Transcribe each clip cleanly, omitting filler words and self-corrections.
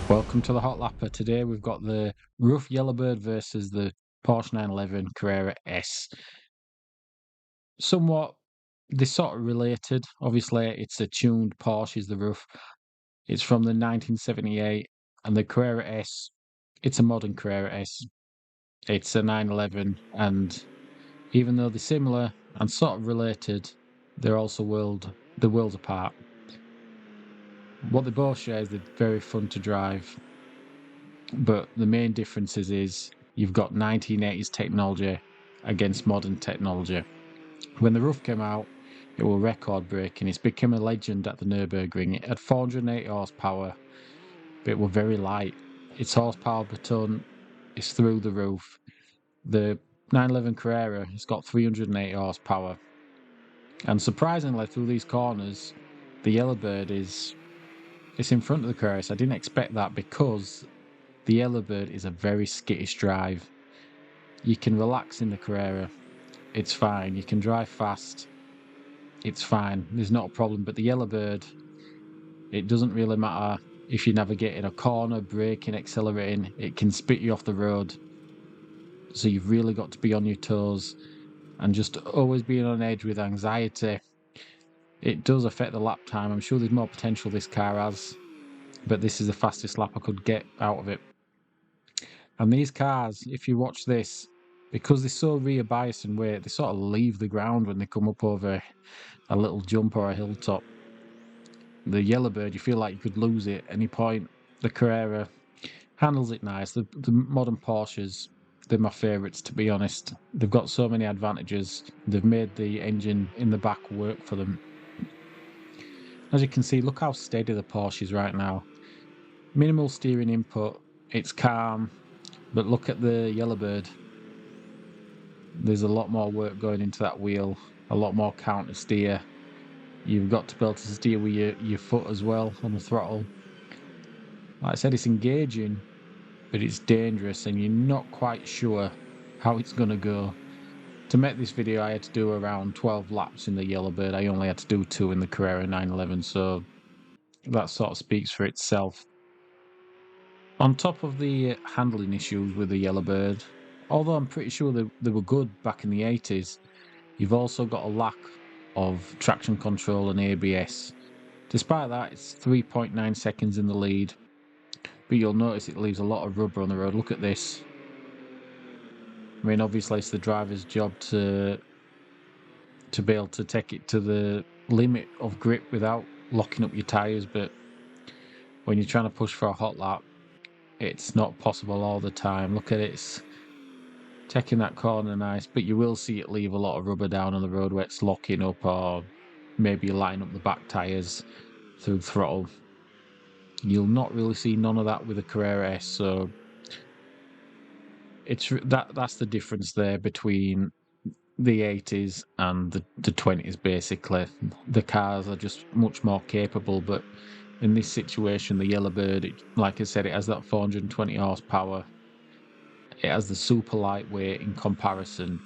Welcome to the Hotlapper. Today we've got the RUF Yellowbird versus the Porsche 911 Carrera S. Somewhat, they're sort of related. Obviously, it's a tuned Porsche, is the RUF. It's from the 1978, and the Carrera S, it's a modern Carrera S. It's a 911, and even though they're similar and sort of related, they're also worlds apart. What they both share is they're very fun to drive. But the main differences is you've got 1980s technology against modern technology. When the RUF came out, it was record breaking. It's become a legend at the Nurburgring. It had 480 horsepower, but it was very light. Its horsepower per ton is through the roof. The 911 Carrera has got 380 horsepower. And surprisingly, through these corners, the Yellowbird it's in front of the Carrera. So I didn't expect that because the Yellowbird is a very skittish drive. You can relax in the Carrera, it's fine. You can drive fast, it's fine. There's not a problem. But the Yellowbird, it doesn't really matter if you navigate in a corner, braking, accelerating, it can spit you off the road. So you've really got to be on your toes and just always being on edge with anxiety. It does affect the lap time. I'm sure there's more potential this car has, but this is the fastest lap I could get out of it. And these cars, if you watch this, because they're so rear biased and weight, they sort of leave the ground when they come up over a little jump or a hilltop. The Yellowbird, you feel like you could lose it at any point. The Carrera handles it nice. The modern Porsches, they're my favourites, to be honest. They've got so many advantages. They've made the engine in the back work for them. As you can see, look how steady the Porsche is right now. Minimal steering input. It's calm. But look at the Yellowbird. There's a lot more work going into that wheel, a lot more counter steer. You've got to be able to steer with your foot as well on the throttle. Like I said, it's engaging, but it's dangerous and you're not quite sure how it's going to go. To make this video, I had to do around 12 laps in the Yellowbird. I only had to do 2 in the Carrera 911, so that sort of speaks for itself. On top of the handling issues with the Yellowbird, although I'm pretty sure they were good back in the 80s, you've also got a lack of traction control and ABS. Despite that, it's 3.9 seconds in the lead, but you'll notice it leaves a lot of rubber on the road. Look at this. I mean, obviously it's the driver's job to be able to take it to the limit of grip without locking up your tyres, but when you're trying to push for a hot lap, it's not possible all the time. Look at it, it's taking that corner nice, but you will see it leave a lot of rubber down on the road where it's locking up, or maybe line up the back tyres through throttle. You'll not really see none of that with a Carrera S, so it's that's the difference there between the 80s and the 20s. Basically, the cars are just much more capable, but in this situation, the Yellowbird, like I said, it has that 420 horsepower. It has the super lightweight in comparison,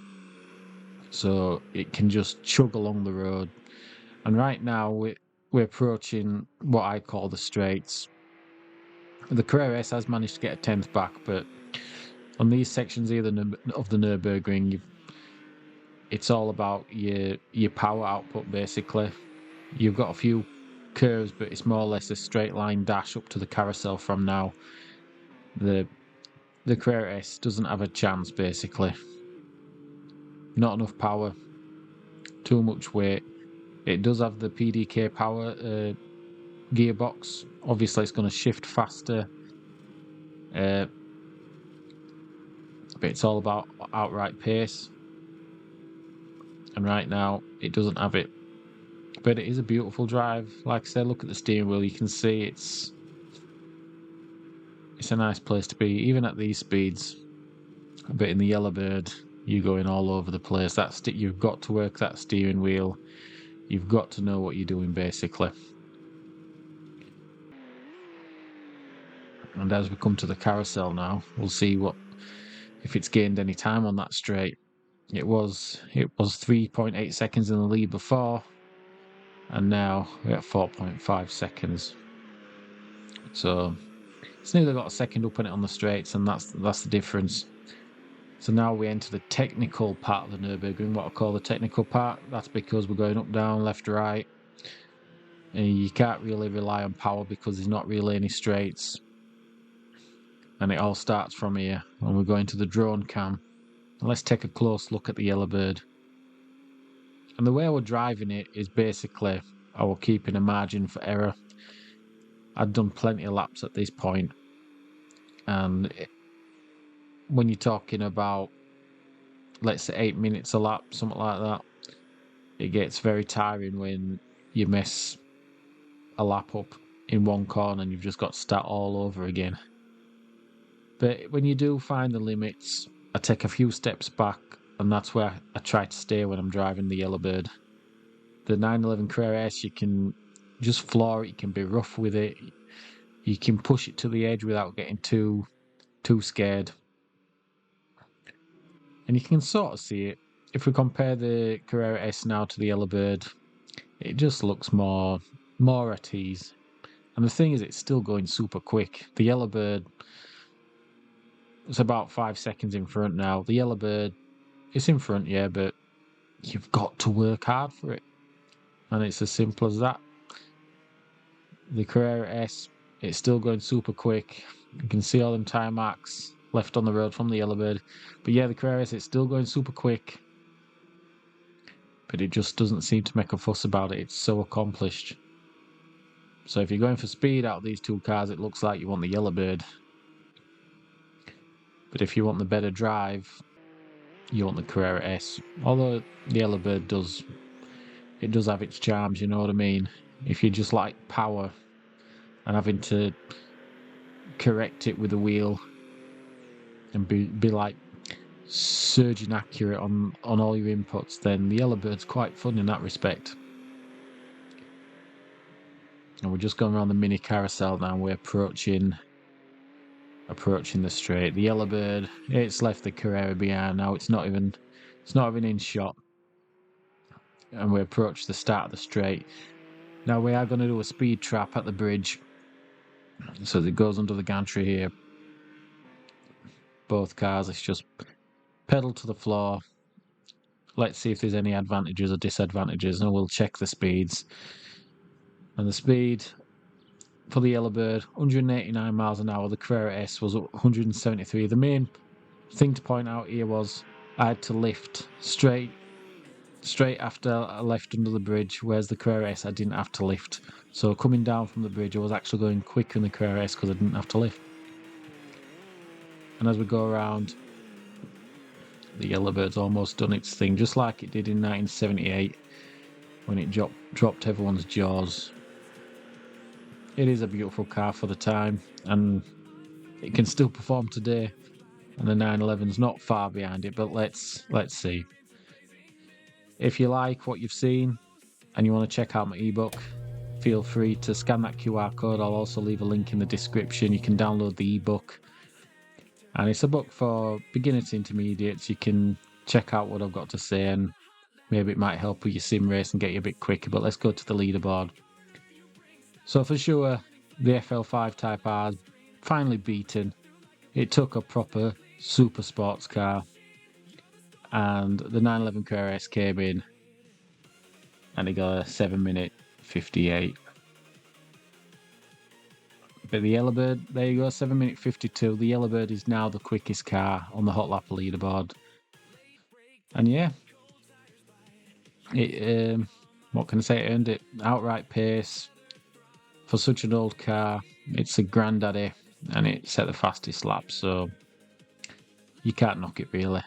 so it can just chug along the road. And right now we're approaching what I call the straights. The Carrera S has managed to get a 10th back, but on these sections here of the Nürburgring, it's all about your power output, basically. You've got a few curves, but it's more or less a straight line dash up to the carousel from now. The Carrera S doesn't have a chance, basically. Not enough power, too much weight. It does have the PDK power gearbox. Obviously, it's going to shift faster. But it's all about outright pace. And right now, it doesn't have it. But it is a beautiful drive. Like I said, look at the steering wheel. You can see it's a nice place to be, even at these speeds. But in the Yellowbird, you're going all over the place. You've got to work that steering wheel. You've got to know what you're doing, basically. And as we come to the carousel now, we'll see if it's gained any time on that straight. It was 3.8 seconds in the lead before, and now we're at 4.5 seconds. So It's nearly got a second up on it on the straights, and that's the difference. So now we enter the technical part of the Nürburgring, what I call the technical part. That's because we're going up, down, left, right. And you can't really rely on power because there's not really any straights. And it all starts from here, and we're going to the drone cam. And let's take a close look at the Yellowbird. And the way we're driving it is basically I was keeping a margin for error. I'd done plenty of laps at this point, and when you're talking about, let's say, 8 minutes a lap, something like that, it gets very tiring when you mess a lap up in one corner and you've just got to start all over again. But when you do find the limits, I take a few steps back, and that's where I try to stay when I'm driving the Yellowbird. The 911 Carrera S, you can just floor it, you can be rough with it, you can push it to the edge without getting too scared. And you can sort of see it. If we compare the Carrera S now to the Yellowbird, it just looks more at ease. And the thing is, it's still going super quick. The Yellowbird, it's about 5 seconds in front now. The Yellowbird, it's in front, yeah, but you've got to work hard for it. And it's as simple as that. The Carrera S, it's still going super quick. You can see all them tire marks left on the road from the Yellowbird. But yeah, the Carrera S, it's still going super quick. But it just doesn't seem to make a fuss about it. It's so accomplished. So if you're going for speed out of these two cars, it looks like you want the Yellowbird. But if you want the better drive, you want the Carrera S. Although the Yellowbird does have its charms, you know what I mean? If you just like power and having to correct it with a wheel and be like surging accurate on all your inputs, then the Yellowbird's quite fun in that respect. And we're just going around the mini carousel now. We're approaching the straight. The Yellowbird, it's left the Carrera behind now. It's not even in shot. And we approach the start of the straight. Now we are going to do a speed trap at the bridge. So it goes under the gantry here. Both cars, it's just pedal to the floor. Let's see if there's any advantages or disadvantages, and we'll check the speeds. And the speed for the Yellowbird, 189 miles an hour. The Carrera S was 173. The main thing to point out here was I had to lift straight after I left under the bridge, whereas the Carrera S I didn't have to lift. So coming down from the bridge, I was actually going quicker in the Carrera S because I didn't have to lift. And as we go around, the Yellowbird's almost done its thing, just like it did in 1978 when it dropped everyone's jaws. It is a beautiful car for the time, and it can still perform today. And the 911's not far behind it, but let's see. If you like what you've seen and you want to check out my ebook, feel free to scan that QR code. I'll also leave a link in the description. You can download the ebook. And it's a book for beginners to intermediates. You can check out what I've got to say, and maybe it might help with your sim race and get you a bit quicker. But let's go to the leaderboard. So for sure, the FL5 Type R finally beaten. It took a proper super sports car, and the 911 Carrera S came in and it got a 7-minute 58. But the Yellowbird, there you go, 7-minute 52. The Yellowbird is now the quickest car on the Hotlapper leaderboard. And yeah, it what can I say? It earned it outright pace for such an old car. It's a granddaddy, and it set the fastest lap, so you can't knock it really.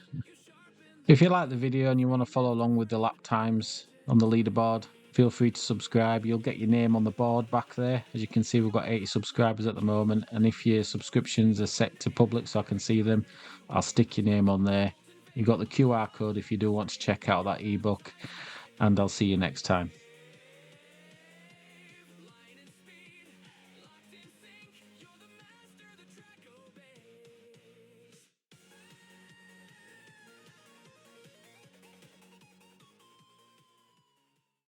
If you like the video and you want to follow along with the lap times on the leaderboard, feel free to subscribe. You'll get your name on the board back there. As you can see, we've got 80 subscribers at the moment, and if your subscriptions are set to public so I can see them, I'll stick your name on there. You've got the QR code if you do want to check out that ebook, and I'll see you next time.